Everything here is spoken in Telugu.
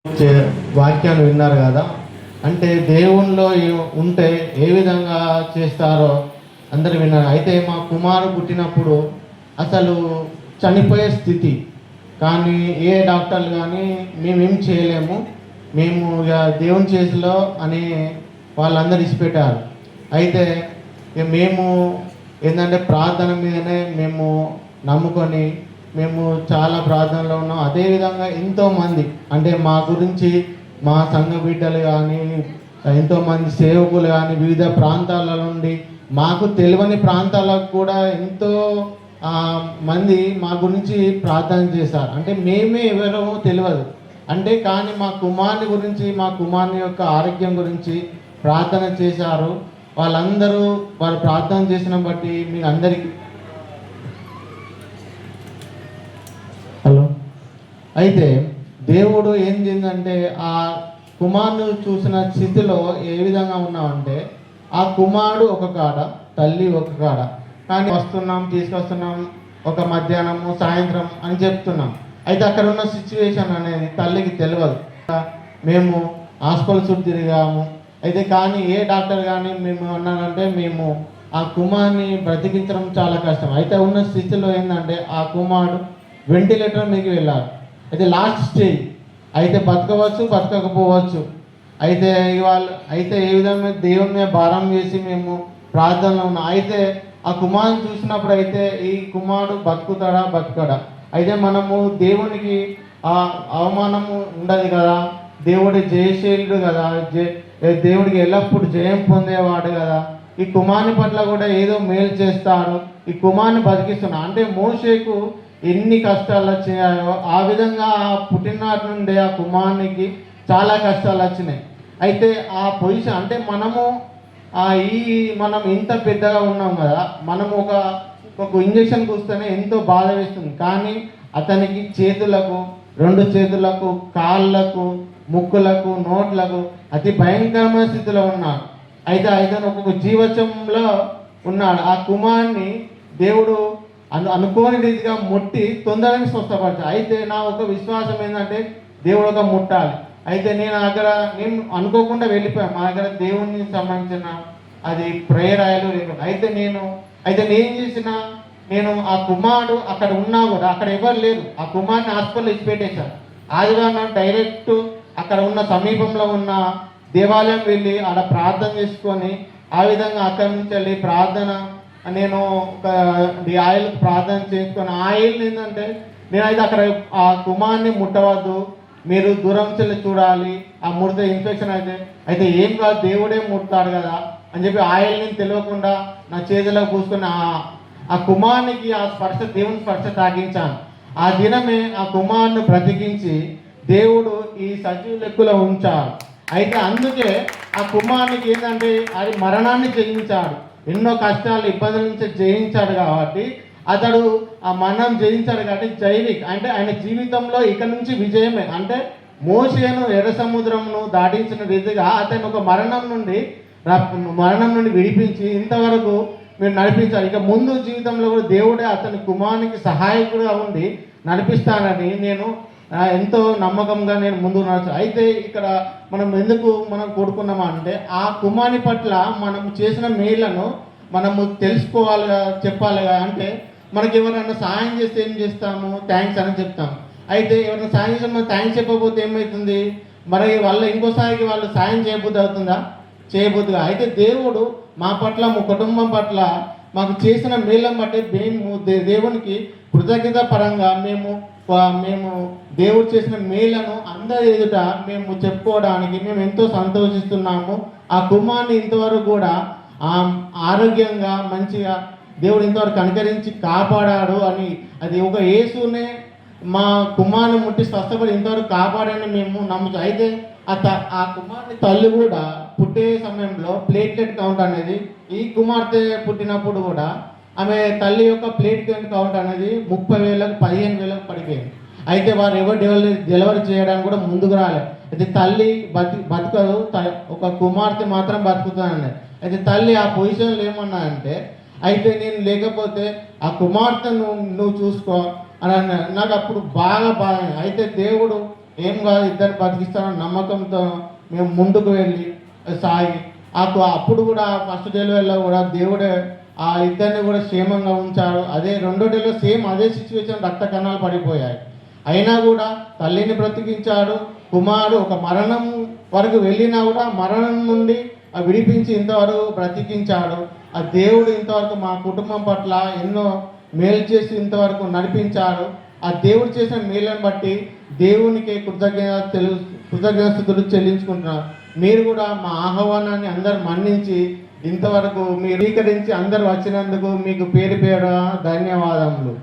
వాక్యాలు విన్నారు కదా. అంటే దేవునిలో ఉంటే ఏ విధంగా చేస్తారో అందరు విన్నారు. అయితే మా కుమారు పుట్టినప్పుడు అసలు చనిపోయే స్థితి, కానీ ఏ డాక్టర్లు కానీ మేమేం చేయలేము, మేము ఇక దేవుని చేతిలో అని వాళ్ళందరూ ఇచ్చిపెట్టారు. అయితే ఇక మేము ఏంటంటే ప్రార్థన మీదనే మేము నమ్ముకొని మేము చాలా ప్రార్థనలో ఉన్నాం. అదేవిధంగా ఎంతోమంది అంటే మా గురించి మా సంఘ బిడ్డలు కానీ ఎంతోమంది సేవకులు కానీ వివిధ ప్రాంతాల నుండి మాకు తెలియని ప్రాంతాలకు కూడా ఎంతో మంది మా గురించి ప్రార్థన చేశారు. అంటే మేమే ఎవరో తెలియదు అంటే, కానీ మా కుమారుని గురించి మా కుమారుని యొక్క ఆరోగ్యం గురించి ప్రార్థన చేశారు. వాళ్ళందరూ వారు ప్రార్థన చేసిన బట్టి మీ అందరికీ హలో. అయితే దేవుడు ఏం చేసిందంటే ఆ కుమారుని చూసిన స్థితిలో ఏ విధంగా ఉన్నామంటే, ఆ కుమారుడు ఒక కాడ, తల్లి ఒక కాడ, కానీ వస్తున్నాం తీసుకొస్తున్నాం ఒక మధ్యాహ్నము సాయంత్రం అని చెప్తున్నాం. అయితే అక్కడ ఉన్న సిచ్యువేషన్ అనేది తల్లికి తెలియదు. మేము హాస్పిటల్ చుట్టూ తిరిగాము. అయితే కానీ ఏ డాక్టర్ కానీ మేము అన్నానంటే మేము ఆ కుమారుని బ్రతికించడం చాలా కష్టం. అయితే ఉన్న స్థితిలో ఏంటంటే ఆ కుమారుడు వెంటిలేటర్ మీకు వెళ్ళారు. అయితే లాస్ట్ స్టేజ్, అయితే బతకవచ్చు బతకకపోవచ్చు. అయితే ఏ విధంగా దేవుని మీద భారం చేసి మేము ప్రార్థనలో ఉన్నాం. అయితే ఆ కుమారుని చూసినప్పుడు అయితే ఈ కుమారుడు బతుకుతాడా బతకడా, అయితే మనము దేవునికి ఆ అవమానము ఉండదు కదా, దేవుడి జయశీలుడు కదా, దేవుడికి ఎల్లప్పుడు జయం పొందేవాడు కదా. ఈ కుమారుని పట్ల కూడా ఏదో మేలు చేస్తాడు, ఈ కుమారుని బతికిస్తున్నాడు. అంటే మోషేకు ఎన్ని కష్టాలు వచ్చినాయో ఆ విధంగా పుట్టినాటి నుండి ఆ కుమారునికి చాలా కష్టాలు వచ్చినాయి. అయితే ఆ పొజిషన్ అంటే మనం ఇంత పెద్దగా ఉన్నాం కదా, మనం ఒక ఇంజక్షన్ కూస్తేనే ఎంతో బాధ వేస్తుంది. కానీ అతనికి చేతులకు, 2 చేతులకు, కాళ్ళకు, ముక్కులకు, నోట్లకు అతి భయంకరమైన స్థితిలో ఉన్నాడు. అయితే అతను ఒక్కొక్క జీవచంలో ఉన్నాడు. ఆ కుమారుని దేవుడు అనుకోని రీతిగా ముట్టి తొందరగా స్వస్థపరచాలి. అయితే నా ఒక విశ్వాసం ఏంటంటే దేవుడు ఒక ముట్టాలి. అయితే నేను అనుకోకుండా వెళ్ళిపోయాను. మా దగ్గర దేవునికి సంబంధించిన అది ప్రేయర్ ఆయిల్ లేకుండా. అయితే నేను చేసిన ఆ కుమారుడు అక్కడ ఉన్నా కూడా అక్కడ ఎవరు లేరు. ఆ కుమారుని హాస్పిటల్ ఇచ్చి పెట్టేశారు. ఆదివారం డైరెక్ట్ అక్కడ ఉన్న సమీపంలో ఉన్న దేవాలయం వెళ్ళి ఆడ ప్రార్థన చేసుకొని ఆ విధంగా అక్కడి నుంచి వెళ్ళి ప్రార్థన నేను ఆయిల్ ప్రార్థన చేసుకొని ఆయిల్ ఏంటంటే నేనైతే అక్కడ ఆ కుమారుని ముట్టవద్దు, మీరు దూరం చెల్లి చూడాలి, ఆ ముడితే ఇన్ఫెక్షన్ అయితే ఏం కాదు దేవుడే ముడతాడు కదా అని చెప్పి ఆయిల్ని తెలియకుండా నా చేతిలో పూసుకొని ఆ కుమారునికి ఆ స్పర్శ, దేవుని స్పర్శ తాకించాను. ఆ దినమే ఆ కుమారుని బ్రతికించి దేవుడు ఈ సజీవ లెక్కలో ఉంచాడు. అయితే అందుకే ఆ కుమారునికి ఏంటంటే అది మరణాన్ని జయించాడు, ఎన్నో కష్టాలు ఇబ్బందుల నుంచి జయించాడు. కాబట్టి అతడు ఆ మరణం జయించాడు కాబట్టి జైవిక్ అంటే ఆయన జీవితంలో ఇక నుంచి విజయమే. అంటే మోషేను ఎర్ర సముద్రంను దాటించిన రీతిగా అతను ఒక మరణం నుండి విడిపించి ఇంతవరకు మీరు నడిపించాలి. ఇక ముందు జీవితంలో కూడా దేవుడే అతని కుమారునికి సహాయకుడుగా ఉండి నడిపిస్తానని నేను ఎంతో నమ్మకంగా నేను ముందుకు నడుచు. అయితే ఇక్కడ మనం కోరుకున్నామా అంటే ఆ కుమారుని పట్ల మనం చేసిన మేళ్లను మనము తెలుసుకోవాలిగా, చెప్పాలిగా. అంటే మనకి ఎవరైనా సాయం చేస్తే ఏం చేస్తాము, థ్యాంక్స్ అని చెప్తాము. అయితే ఎవరైనా సాయం చేస్తే మనం థ్యాంక్స్ చెప్పకపోతే ఏమవుతుంది, మరి ఇంకోసారికి వాళ్ళు సాయం చేయబుద్ధి అవుతుందా, చేయబుద్ధిగా. అయితే దేవుడు మా పట్ల, మా కుటుంబం పట్ల మాకు చేసిన మేళ్ళని బట్టి మేము దేవునికి కృతజ్ఞత పరంగా మేము దేవుడు చేసిన మేళ్లను అందరి ఎదుట మేము చెప్పుకోవడానికి మేము ఎంతో సంతోషిస్తున్నాము. ఆ కుమారుని ఇంతవరకు కూడా ఆరోగ్యంగా మంచిగా దేవుడు ఇంతవరకు కనికరించి కాపాడాడు అని, అది ఒక యేసునే మా కుమారుని ముట్టి స్వస్థపడి ఇంతవరకు కాపాడని మేము నమ్ముతాం. అయితే ఆ కుమారుని తల్లి కూడా పుట్టే సమయంలో ప్లేట్లెట్ కౌంట్ అనేది, ఈ కుమార్తె పుట్టినప్పుడు కూడా ఆమె తల్లి యొక్క ప్లేట్లెట్ కౌంట్ అనేది 30,000కు 15,000కు పడిపోయింది. అయితే వారు ఎవరు డెలివరీ చేయడానికి కూడా ముందుకు రాలేదు. అయితే తల్లి బతకదు, ఒక కుమార్తె మాత్రం బతుకుతానని. అయితే తల్లి ఆ పొజిషన్లో ఏమన్నా అంటే, అయితే నేను లేకపోతే ఆ కుమార్తెను నువ్వు చూసుకో అని అన్నాడు. నాకు అప్పుడు బాగా అయితే దేవుడు ఏం కాదు ఇద్దరు బతికిస్తామని నమ్మకంతో మేము ముందుకు వెళ్ళి సాగి అప్పుడు కూడా ఫస్ట్ డెలివరీలో కూడా దేవుడే ఆ ఇద్దరిని కూడా క్షేమంగా ఉంచాడు. అదే రెండో డెలివరీ సేమ్ అదే సిచ్యువేషన్, రక్త కణాలు పడిపోయాయి. అయినా కూడా తల్లిని బ్రతికించాడు. కుమారుడు ఒక మరణం వరకు వెళ్ళినా కూడా మరణం నుండి విడిపించి ఇంతవరకు బ్రతికించాడు. ఆ దేవుడు ఇంతవరకు మా కుటుంబం పట్ల ఎన్నో మేలు చేసి ఇంతవరకు నడిపించాడు. ఆ దేవుడు చేసిన మేలను బట్టి దేవునికి కృతజ్ఞతలు చెల్లించుకుంటున్నారు. మీరు కూడా మా ఆహ్వానాన్ని అందరు మన్నించి ఇంతవరకు మీరు స్వీకరించి అందరు వచ్చినందుకు మీకు పేరు పేరు ధన్యవాదములు.